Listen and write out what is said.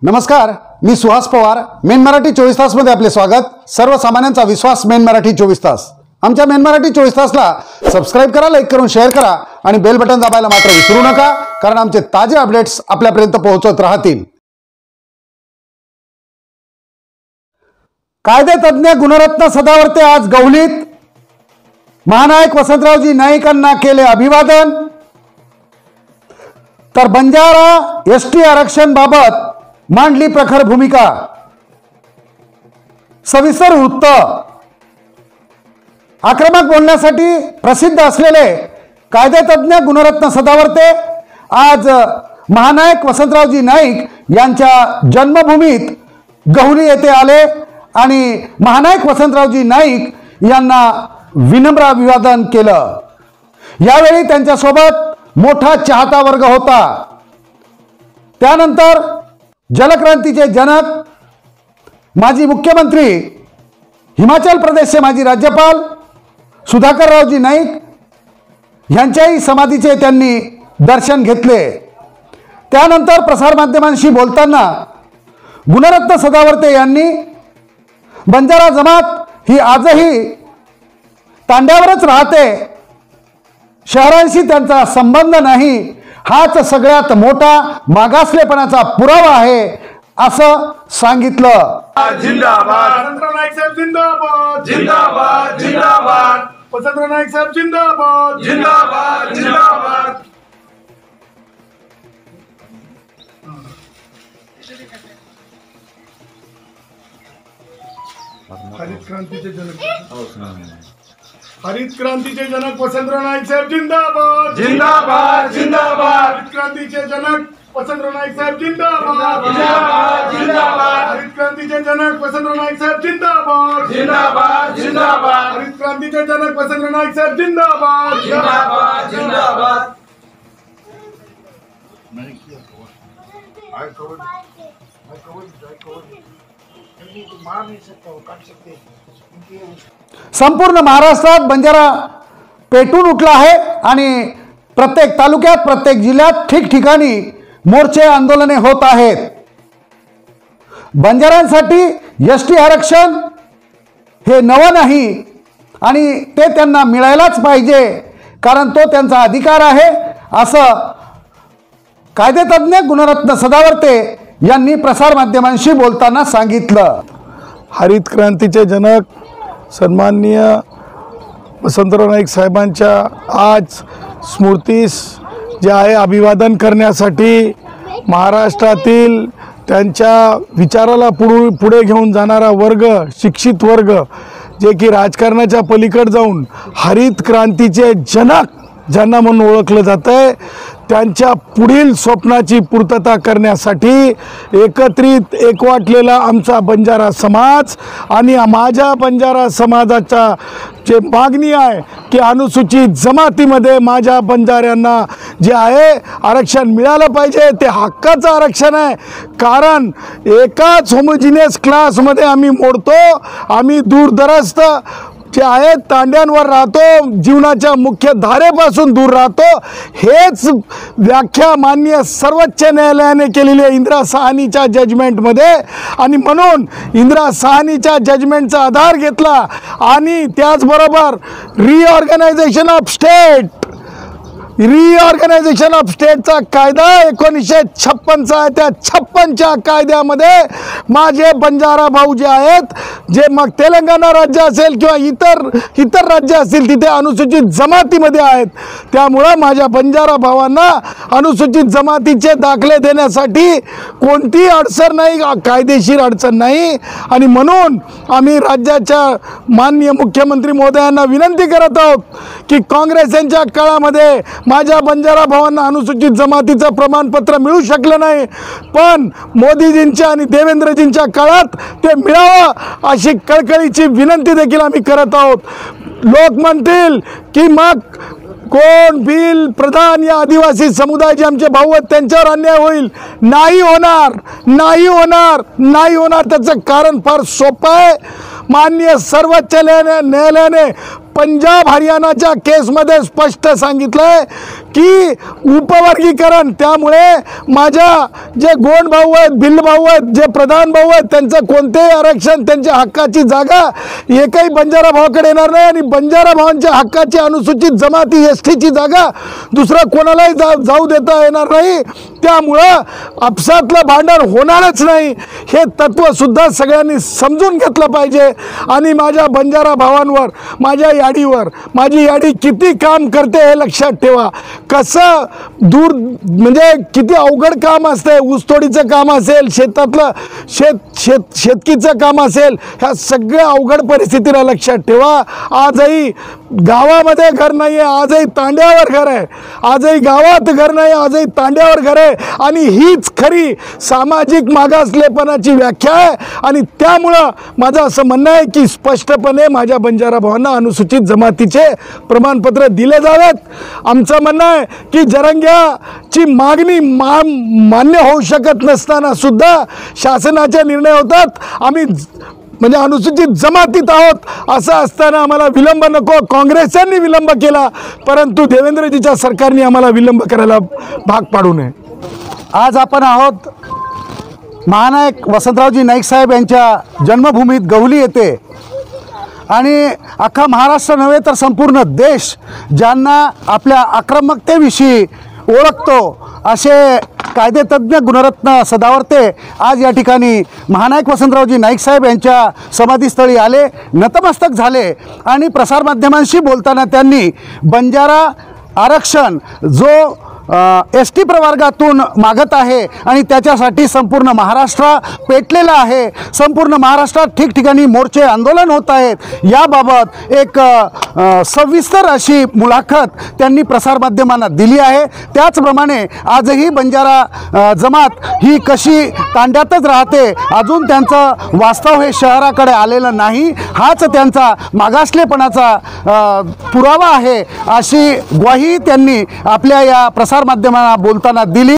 नमस्कार, मी सुहास पवार. मेन मराठी 24 तासमध्ये आपले स्वागत. सर्वसामान्यांचा विश्वास मेन मराठी 24 तास. आमच्या मेन मराठी 24 तासला सबस्क्राइब करा, लाईक करून शेअर करा आणि बेल बटन दाबायला मात्र विसरू नका, कारण आमचे ताजे अपडेट्स आपल्यापर्यंत पोहोचत राहतील. कायदे तज्ञ गुणरत्न सदावर्ते आज गवलीत. महानायक वसंतरावजी नाईकांना केले अभिवादन. तर बंजारा एसटी आरक्षण बाबत मांडली प्रखर भूमिका. सविस्तर वृत्त. आक्रमक बोलण्यासाठी प्रसिद्ध असलेले कायदेतज्ञ गुणरत्न सदावर्ते आज महानायक वसंतरावजी नाईक यांच्या जन्मभूमीत गवली येथे आले आणि महानायक वसंतरावजी नाईक यांना विनम्र अभिवादन केलं. यावेळी त्यांच्यासोबत मोठा चाहता वर्ग होता. त्यानंतर जलक्रांतीचे जनक माजी मुख्यमंत्री, हिमाचल प्रदेशचे माजी राज्यपाल सुधाकररावजी नाईक यांच्याही समाधीचे त्यांनी दर्शन घेतले. त्यानंतर प्रसारमाध्यमांशी बोलताना गुणरत्न सदावर्ते यांनी बंजारा जमात ही आजही तांड्यावरच राहते, शहरांशी त्यांचा संबंध नाही, हाच सगळ्यात मोठा मागासलेपणाचा पुरावा आहे असं सांगितलं. जिंदाबाद वसंतराव नाईक साहेब, जिंदाबाद जिंदाबाद जिंदाबाद वसंतराव नाईक साहेब, जिंदाबाद जिंदाबाद जिंदाबाद. हरित क्रांतीचे जनक वसंतराव नाईक साहेब, जिंदाबाद जिंदाबाद जिंदाबाद. हरित क्रांतीचे जनक वसंतराव नाईक साहेब, जिंदाबाद जिंदाबाद जिंदाबाद. हरित क्रांतीचे जनक वसंतराव नाईक साहेब, जिंदाबाद जिंदाबाद जिंदाबाद. हरित क्रांतीचे जनक वसंतराव नाईक साहेब, जिंदाबाद जिंदाबाद जिंदाबाद. संपूर्ण महाराष्ट्रात बंजारा पेटून उठला आहे आणि प्रत्येक तालुक्यात, प्रत्येक जिल्ह्यात ठिकठिकाणी मोर्चे, आंदोलने होत आहेत. बंजारांसाठी एसटी आरक्षण हे नवं नाही आणि ते त्यांना मिळायलाच पाहिजे, कारण तो त्यांचा अधिकार आहे असं कायदेतज्ञ गुणरत्न सदावर्ते यांनी प्रसारमाध्यमांशी बोलताना सांगितलं. हरित क्रांतीचे जनक सन्माननीय वसंतराव नाईक साहेबांच्या आज स्मृतीस जे आहे अभिवादन करण्यासाठी महाराष्ट्रातील त्यांच्या विचाराला पुढे घेऊन जाणारा वर्ग, शिक्षित वर्ग, जे की राजकारणाच्या पलीकडे जाऊन हरित क्रांतीचे जनक ज्यांना म्हणून ओळखलं जातं आहे, त्यांच्या पुढील स्वप्नाची पूर्तता करण्यासाठी एकत्रित एकवाटलेला आमचा बंजारा समाज आणि माझ्या बंजारा समाजाचा जे मागणी आहे की अनुसूचित जमातीमध्ये माझ्या बंजाऱ्यांना जे आहे आरक्षण मिळालं पाहिजे. ते हक्काचं आरक्षण आहे, कारण एकाच होमोजिनियस क्लासमध्ये आम्ही मोडतो. आम्ही दूरदरास्त जे आहे तांड्यांवर राहतो, जीवनाच्या मुख्य धारेपासून दूर राहतो. हेच व्याख्या माननीय सर्वोच्च न्यायालयाने केलेली आहे इंदिरा साहनीच्या जजमेंटमध्ये. आणि म्हणून इंदिरा साहनीच्या जजमेंटचा आधार घेतला आणि त्याचबरोबर रिऑर्गनायझेशन ऑफ स्टेटचा कायदा 1956चा आहे. त्या 56च्या कायद्यामध्ये माझे बंजारा भाऊ जे आहेत, जे मग तेलंगणा राज्य असेल किंवा इतर राज्य असतील, तिथे अनुसूचित जमातीमध्ये आहेत. त्यामुळं माझ्या बंजारा भावांना अनुसूचित जमातीचे दाखले देण्यासाठी कोणतीही अडचण नाही, कायदेशीर अडचण नाही. आणि म्हणून आम्ही राज्याच्या माननीय मुख्यमंत्री महोदयांना विनंती करत आहोत की काँग्रेस यांच्या काळामध्ये माझ्या बंजारा भावांना अनुसूचित जमातीचं प्रमाणपत्र मिळू शकलं नाही, पण मोदीजींच्या आणि देवेंद्रजींच्या काळात ते मिळावं अशी कळकळीची विनंती देखील आम्ही करत आहोत. लोक म्हणतील की मग कोण बिल प्रधान या आदिवासी समुदाय जे आमचे भाऊ आहेत त्यांच्यावर अन्याय होईल. नाही होणार, नाही होणार, नाही होणार. त्याचं कारण फार सोपं आहे. माननीय सर्वोच्च न्यायालयाने पंजाब हरियाणाच्या केसमध्ये स्पष्ट सांगितलंय की उपवर्गीकरण, त्यामुळे माझ्या जे गोंड भाऊ आहेत, भिल्ल भाऊ आहेत, जे प्रधान भाऊ आहेत, त्यांचं कोणतेही आरक्षण, त्यांच्या हक्काची जागा एकही बंजारा भावाकडे येणार नाही आणि बंजारा भावांच्या हक्काची अनुसूचित जमाती एसटीची जागा दुसरा कोणालाही जाऊ देता येणार नाही. त्यामुळं आपसातलं भांडण होणारच नाही हे तत्त्वसुद्धा सगळ्यांनी समजून घेतलं पाहिजे. आणि माझ्या बंजारा भावांवर, माझ्या याडीवर, माझी याडी किती काम करते हे लक्षात ठेवा. कसं दूर म्हणजे किती अवघड काम असते, ऊसतोडीचं काम असेल, शेतातलं शेतकीचं काम असेल, ह्या सगळ्या अवघड परिस्थितीला लक्षात ठेवा. आजही गावामध्ये घर नाही आहे, आजही तांड्यावर घर आहे. आजही गावात घर नाही, आजही तांड्यावर घर आहे. आणि हीच खरी सामाजिक मागासलेपणाची व्याख्या आहे. आणि त्यामुळं माझं असं म्हणणं आहे की स्पष्टपणे माझ्या बंजारा भावांना अनुसूचित जमातीचे प्रमाणपत्र दिले जावेत. आमचं म्हणणं आहे की जरंग्याची मागणी मान्य होऊ शकत नसताना सुद्धा शासनाचे निर्णय होतात. आम्ही म्हणजे अनुसूचित जमातीत आहोत असं असताना आम्हाला विलंब नको. काँग्रेसांनी विलंब केला, परंतु देवेंद्रजीच्या सरकारने आम्हाला विलंब करायला भाग पाडू नये. आज आपण आहोत महानायक वसंतरावजी नाईक साहेब यांच्या जन्मभूमीत गवली येथे. आणि अख्खा महाराष्ट्र नव्हे तर संपूर्ण देश ज्यांना आपल्या आक्रमकतेविषयी ओळखतो असे कायदेतज्ञ गुणरत्न सदावर्ते आज या ठिकाणी महानायक वसंतरावजी नाईक साहेब यांच्या समाधीस्थळी आले, नतमस्तक झाले. आणि प्रसारमाध्यमांशी बोलताना त्यांनी बंजारा आरक्षण जो एसटी प्रवर्गातून मागत आहे आणि त्याच्यासाठी संपूर्ण महाराष्ट्र पेटलेला आहे, संपूर्ण महाराष्ट्रात ठिकठिकाणी मोर्चे आंदोलन होत आहेत, याबाबत एक सविस्तर अशी मुलाखत त्यांनी प्रसारमाध्यमांना दिली आहे. त्याचप्रमाणे आजही बंजारा जमात ही कशी तांड्यातच राहते, अजून त्यांचं वास्तव हे शहराकडे आलेलं नाही, हाच त्यांचा मागासलेपणाचा पुरावा आहे अशी ग्वाही त्यांनी आपल्या या प्रसारमाध्यमांना बोलताना दिली.